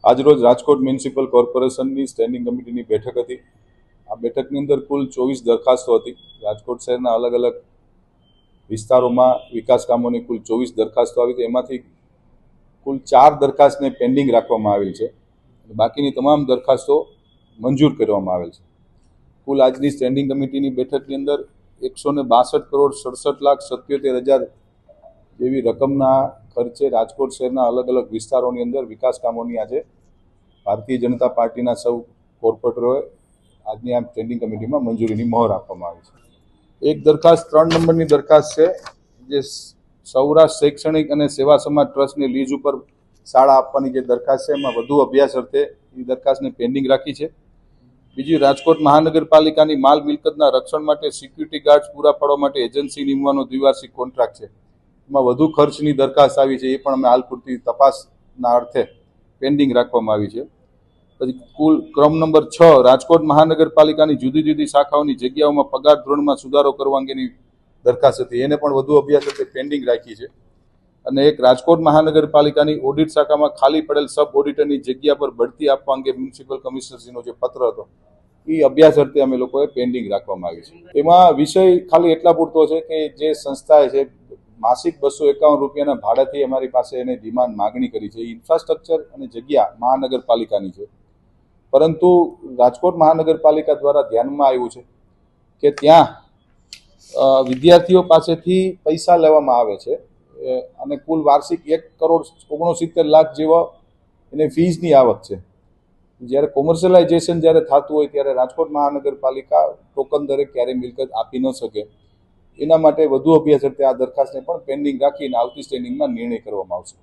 આજરોજ રાજકોટ મ્યુનિસિપલ કોર્પોરેશનની સ્ટેન્ડિંગ કમિટીની બેઠક હતી। આ બેઠકની અંદર કુલ 24 દરખાસ્તો હતી। રાજકોટ શહેરના અલગ અલગ વિસ્તારોમાં વિકાસ કામોની કુલ 24 દરખાસ્તો આવી હતી। એમાંથી કુલ 4 દરખાસ્તને પેન્ડિંગ રાખવામાં આવેલ છે। બાકીની તમામ દરખાસ્તો મંજૂર કરવામાં આવેલ છે। કુલ આજની સ્ટેન્ડિંગ કમિટીની બેઠકની અંદર 162,67,77,000 જેવી રકમના ખર્ચે રાજકોટ શહેરના અલગ અલગ વિસ્તારોની અંદર વિકાસ કામોની આજે ભારતીય જનતા પાર્ટીના સૌ કોર્પોરેટરોએ આજની આ સ્ટેન્ડિંગ કમિટીમાં મંજૂરીની મહોર આપવામાં આવી છે। એક દરખાસ્ત 3 નંબરની દરખાસ્ત છે, જે સૌરાષ્ટ્ર શૈક્ષણિક અને સેવા સમાજ ટ્રસ્ટની લીઝ ઉપર શાળા આપવાની જે દરખાસ્ત છે, એમાં વધુ અભ્યાસ અર્થે એ દરખાસ્તને પેન્ડિંગ રાખી છે। બીજી, રાજકોટ મહાનગરપાલિકાની માલ મિલકતના રક્ષણ માટે સિક્યુરિટી ગાર્ડ્સ પૂરા પાડવા માટે એજન્સી નીમવાનો દ્વિવાર્ષિક કોન્ટ્રાક્ટ છે, એમાં વધુ ખર્ચની દરખાસ્ત આવી છે, એ પણ અમે હાલ પૂરતી તપાસના અર્થે પેન્ડિંગ રાખવામાં આવી છે। પછી કુલ ક્રમ નંબર 6, રાજકોટ મહાનગરપાલિકાની જુદી જુદી શાખાઓની જગ્યાઓમાં પગાર ધોરણમાં સુધારો કરવા અંગેની દરખાસ્ત હતી, એને પણ વધુ અભ્યાસ અર્થે પેન્ડિંગ રાખી છે। અને એક, રાજકોટ મહાનગરપાલિકાની ઓડિટ શાખામાં ખાલી પડેલ સબ ઓડિટરની જગ્યા પર બઢતી આપવા અંગે મ્યુનિસિપલ કમિશનરશ્રીનો જે પત્ર હતો, એ અભ્યાસ અર્થે અમે લોકોએ પેન્ડિંગ રાખવામાં આવી છે। એમાં વિષય ખાલી એટલા પૂરતો છે કે જે સંસ્થાએ છે માસિક 251 રૂપિયાના ભાડાથી અમારી પાસે એને ડિમાન્ડ માગણી કરી છે। ઇન્ફ્રાસ્ટ્રક્ચર અને જગ્યા મહાનગરપાલિકાની છે, પરંતુ રાજકોટ મહાનગરપાલિકા દ્વારા ધ્યાનમાં આવ્યું છે કે ત્યાં વિદ્યાર્થીઓ પાસેથી પૈસા લેવામાં આવે છે અને કુલ વાર્ષિક 1,69,00,000 જેવો એને ફીઝની આવક છે। જ્યારે કોમર્શિયલાઇઝેશન જ્યારે થતું હોય ત્યારે રાજકોટ મહાનગરપાલિકા ટોકન દરે ક્યારેય મિલકત આપી ન શકે। એના માટે વધુ અભ્યાસ અર્થે આ દરખાસ્તને પણ પેન્ડિંગ રાખીને આવતી સ્ટેન્ડિંગમાં નિર્ણય કરવામાં આવશે।